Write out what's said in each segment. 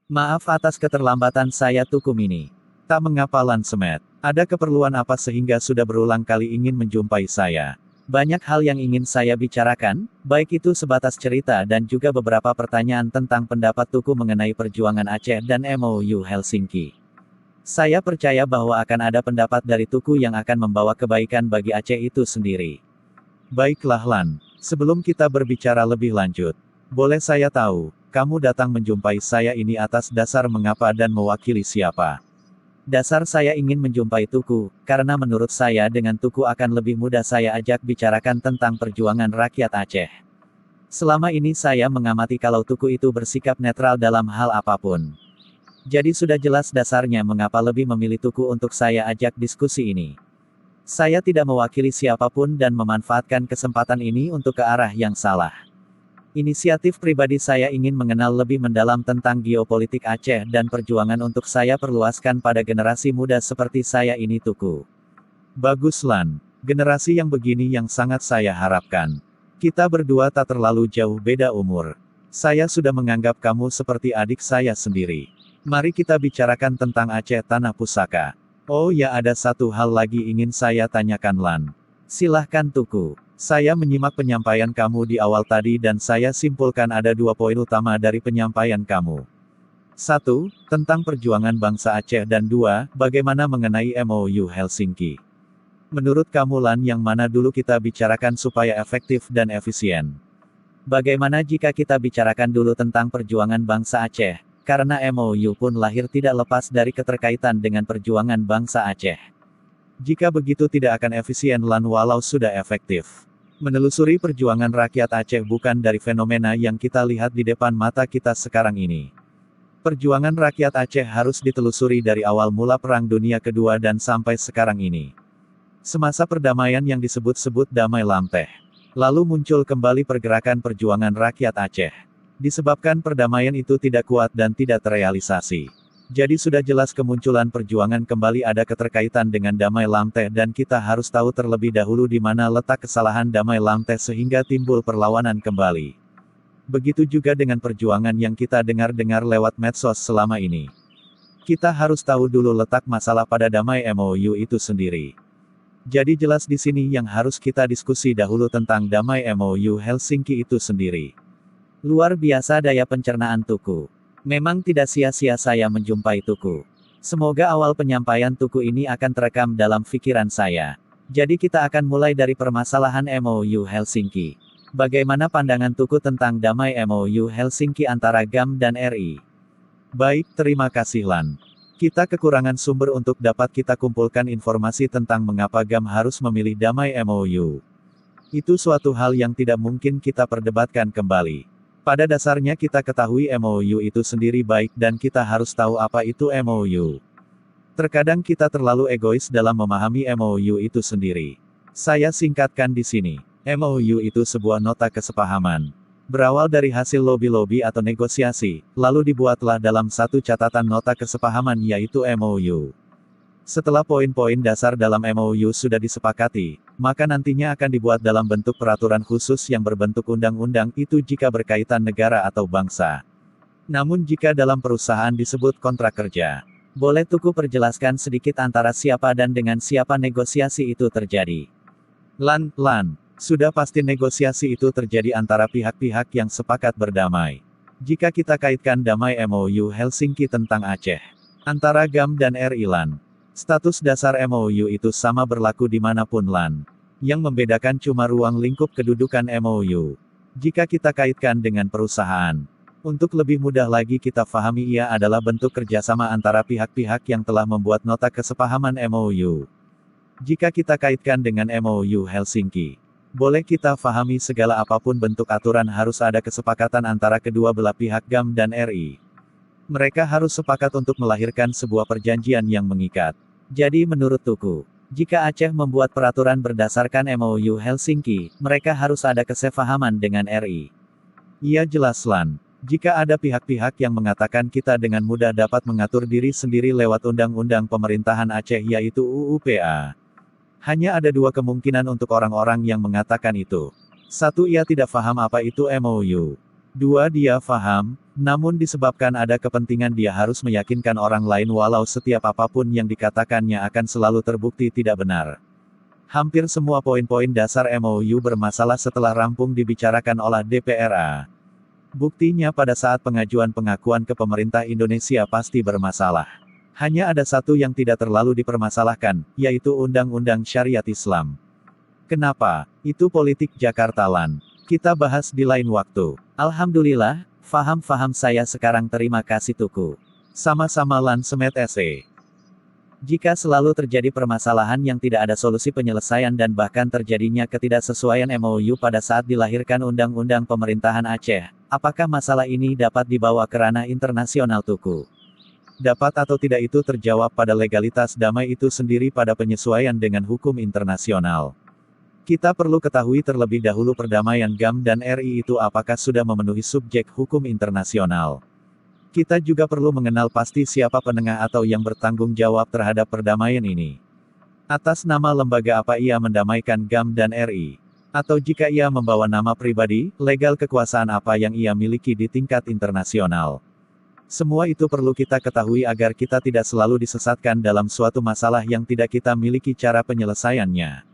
Maaf atas keterlambatan saya Tuku Mini. Tak mengapa Lan Semet. Ada keperluan apa sehingga sudah berulang kali ingin menjumpai saya? Banyak hal yang ingin saya bicarakan, baik itu sebatas cerita dan juga beberapa pertanyaan tentang pendapat Tuku mengenai perjuangan Aceh dan MOU Helsinki. Saya percaya bahwa akan ada pendapat dari Tuku yang akan membawa kebaikan bagi Aceh itu sendiri. Baiklah Lan, sebelum kita berbicara lebih lanjut, boleh saya tahu, kamu datang menjumpai saya ini atas dasar mengapa dan mewakili siapa? Dasar saya ingin menjumpai Tuku, karena menurut saya dengan Tuku akan lebih mudah saya ajak bicarakan tentang perjuangan rakyat Aceh. Selama ini saya mengamati kalau Tuku itu bersikap netral dalam hal apapun. Jadi sudah jelas dasarnya mengapa lebih memilih Tuku untuk saya ajak diskusi ini. Saya tidak mewakili siapapun dan memanfaatkan kesempatan ini untuk ke arah yang salah. Inisiatif pribadi saya ingin mengenal lebih mendalam tentang geopolitik Aceh dan perjuangan untuk saya perluaskan pada generasi muda seperti saya ini Tuku. Bagus Lan, generasi yang begini yang sangat saya harapkan. Kita berdua tak terlalu jauh beda umur. Saya sudah menganggap kamu seperti adik saya sendiri. Mari kita bicarakan tentang Aceh Tanah Pusaka. Oh ya ada satu hal lagi ingin saya tanyakan Lan. Silahkan Tuku. Saya menyimak penyampaian kamu di awal tadi dan saya simpulkan ada 2 poin utama dari penyampaian kamu. 1. Tentang perjuangan bangsa Aceh dan 2. Bagaimana mengenai MOU Helsinki. Menurut kamu Lan yang mana dulu kita bicarakan supaya efektif dan efisien? Bagaimana jika kita bicarakan dulu tentang perjuangan bangsa Aceh, karena MOU pun lahir tidak lepas dari keterkaitan dengan perjuangan bangsa Aceh. Jika begitu tidak akan efisien Lan walau sudah efektif. Menelusuri perjuangan rakyat Aceh bukan dari fenomena yang kita lihat di depan mata kita sekarang ini. Perjuangan rakyat Aceh harus ditelusuri dari awal mula Perang Dunia Kedua dan sampai sekarang ini. Semasa perdamaian yang disebut-sebut Damai Lamteh. Lalu muncul kembali pergerakan perjuangan rakyat Aceh. Disebabkan perdamaian itu tidak kuat dan tidak terrealisasi. Jadi sudah jelas kemunculan perjuangan kembali ada keterkaitan dengan Damai Lamteh dan kita harus tahu terlebih dahulu di mana letak kesalahan Damai Lamteh sehingga timbul perlawanan kembali. Begitu juga dengan perjuangan yang kita dengar-dengar lewat medsos selama ini. Kita harus tahu dulu letak masalah pada Damai MOU itu sendiri. Jadi jelas di sini yang harus kita diskusi dahulu tentang Damai MOU Helsinki itu sendiri. Luar biasa daya pencernaan Tuku. Memang tidak sia-sia saya menjumpai Tuku. Semoga awal penyampaian Tuku ini akan terekam dalam pikiran saya. Jadi kita akan mulai dari permasalahan MOU Helsinki. Bagaimana pandangan Tuku tentang damai MOU Helsinki antara GAM dan RI? Baik, terima kasih Lan. Kita kekurangan sumber untuk dapat kita kumpulkan informasi tentang mengapa GAM harus memilih damai MOU. Itu suatu hal yang tidak mungkin kita perdebatkan kembali. Pada dasarnya kita ketahui MOU itu sendiri baik dan kita harus tahu apa itu MOU. Terkadang kita terlalu egois dalam memahami MOU itu sendiri. Saya singkatkan di sini. MOU itu sebuah nota kesepahaman. Berawal dari hasil lobi-lobi atau negosiasi, lalu dibuatlah dalam satu catatan nota kesepahaman yaitu MOU. Setelah poin-poin dasar dalam MOU sudah disepakati, maka nantinya akan dibuat dalam bentuk peraturan khusus yang berbentuk undang-undang itu jika berkaitan negara atau bangsa. Namun jika dalam perusahaan disebut kontrak kerja. Boleh Tuku perjelaskan sedikit antara siapa dan dengan siapa negosiasi itu terjadi? Lan, sudah pasti negosiasi itu terjadi antara pihak-pihak yang sepakat berdamai. Jika kita kaitkan damai MOU Helsinki tentang Aceh, antara GAM dan RI Lan. Status dasar MOU itu sama berlaku dimanapun Lan. Yang membedakan cuma ruang lingkup kedudukan MOU. Jika kita kaitkan dengan perusahaan. Untuk lebih mudah lagi kita fahami ia adalah bentuk kerjasama antara pihak-pihak yang telah membuat nota kesepahaman MOU. Jika kita kaitkan dengan MOU Helsinki. Boleh kita fahami segala apapun bentuk aturan harus ada kesepakatan antara kedua belah pihak GAM dan RI. Mereka harus sepakat untuk melahirkan sebuah perjanjian yang mengikat. Jadi menurut Tuku, jika Aceh membuat peraturan berdasarkan MOU Helsinki, mereka harus ada kesepahaman dengan RI. Iya jelas Lan. Jika ada pihak-pihak yang mengatakan kita dengan mudah dapat mengatur diri sendiri lewat Undang-Undang Pemerintahan Aceh yaitu UUPA. Hanya ada 2 kemungkinan untuk orang-orang yang mengatakan itu. 1. Ia tidak paham apa itu MOU. 2. Dia paham, Namun disebabkan ada kepentingan dia harus meyakinkan orang lain walau setiap apapun yang dikatakannya akan selalu terbukti tidak benar. Hampir semua poin-poin dasar MOU bermasalah setelah rampung dibicarakan oleh DPRA. Buktinya pada saat pengajuan pengakuan ke pemerintah Indonesia pasti bermasalah. Hanya ada satu yang tidak terlalu dipermasalahkan, yaitu Undang-Undang Syariat Islam. Kenapa? Itu politik Jakarta Lan. Kita bahas di lain waktu. Alhamdulillah, faham saya sekarang, terima kasih Tuku. Sama-sama Lan Semet SE. Jika selalu terjadi permasalahan yang tidak ada solusi penyelesaian dan bahkan terjadinya ketidaksesuaian MOU pada saat dilahirkan Undang-Undang Pemerintahan Aceh, apakah masalah ini dapat dibawa ke ranah internasional Tuku? Dapat atau tidak itu terjawab pada legalitas damai itu sendiri pada penyesuaian dengan hukum internasional. Kita perlu ketahui terlebih dahulu perdamaian GAM dan RI itu apakah sudah memenuhi subjek hukum internasional. Kita juga perlu mengenal pasti siapa penengah atau yang bertanggung jawab terhadap perdamaian ini. Atas nama lembaga apa ia mendamaikan GAM dan RI? Atau jika ia membawa nama pribadi, legal kekuasaan apa yang ia miliki di tingkat internasional? Semua itu perlu kita ketahui agar kita tidak selalu disesatkan dalam suatu masalah yang tidak kita miliki cara penyelesaiannya.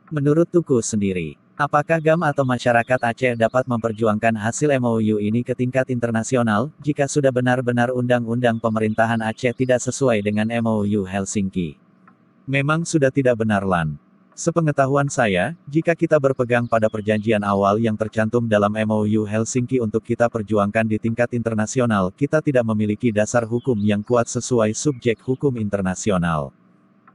Menurut Tuku sendiri, apakah GAM atau masyarakat Aceh dapat memperjuangkan hasil MOU ini ke tingkat internasional, jika sudah benar-benar undang-undang pemerintahan Aceh tidak sesuai dengan MOU Helsinki? Memang sudah tidak benar Lan. Sepengetahuan saya, jika kita berpegang pada perjanjian awal yang tercantum dalam MOU Helsinki untuk kita perjuangkan di tingkat internasional, kita tidak memiliki dasar hukum yang kuat sesuai subjek hukum internasional.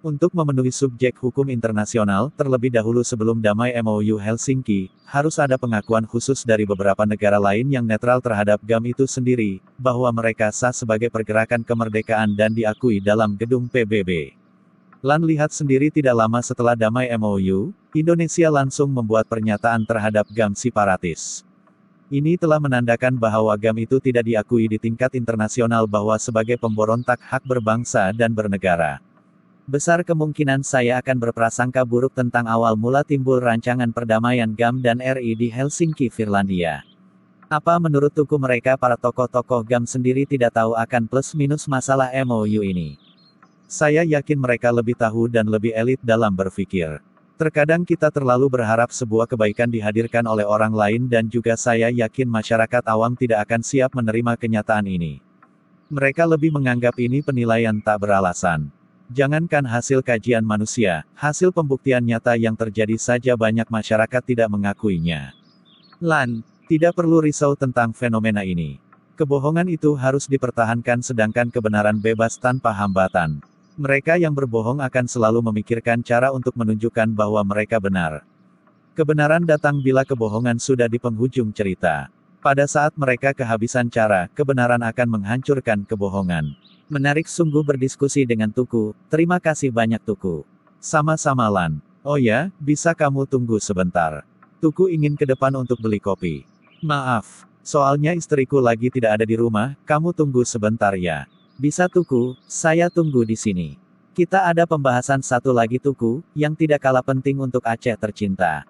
Untuk memenuhi subjek hukum internasional, terlebih dahulu sebelum damai MOU Helsinki, harus ada pengakuan khusus dari beberapa negara lain yang netral terhadap GAM itu sendiri, bahwa mereka sah sebagai pergerakan kemerdekaan dan diakui dalam gedung PBB. Lan lihat sendiri tidak lama setelah damai MOU, Indonesia langsung membuat pernyataan terhadap GAM separatis. Ini telah menandakan bahwa GAM itu tidak diakui di tingkat internasional bahwa sebagai pemberontak hak berbangsa dan bernegara. Besar kemungkinan saya akan berprasangka buruk tentang awal mula timbul rancangan perdamaian GAM dan RI di Helsinki, Finlandia. Apa menurut Tuku mereka para tokoh-tokoh GAM sendiri tidak tahu akan plus minus masalah MOU ini? Saya yakin mereka lebih tahu dan lebih elit dalam berpikir. Terkadang kita terlalu berharap sebuah kebaikan dihadirkan oleh orang lain dan juga saya yakin masyarakat awam tidak akan siap menerima kenyataan ini. Mereka lebih menganggap ini penilaian tak beralasan. Jangankan hasil kajian manusia, hasil pembuktian nyata yang terjadi saja banyak masyarakat tidak mengakuinya. Lan, tidak perlu risau tentang fenomena ini. Kebohongan itu harus dipertahankan sedangkan kebenaran bebas tanpa hambatan. Mereka yang berbohong akan selalu memikirkan cara untuk menunjukkan bahwa mereka benar. Kebenaran datang bila kebohongan sudah di penghujung cerita. Pada saat mereka kehabisan cara, kebenaran akan menghancurkan kebohongan. Menarik sungguh berdiskusi dengan Tuku, terima kasih banyak Tuku. Sama-sama Lan. Oh ya, bisa kamu tunggu sebentar. Tuku ingin ke depan untuk beli kopi. Maaf, soalnya istriku lagi tidak ada di rumah, kamu tunggu sebentar ya. Bisa Tuku, saya tunggu di sini. Kita ada pembahasan satu lagi Tuku, yang tidak kalah penting untuk Aceh tercinta.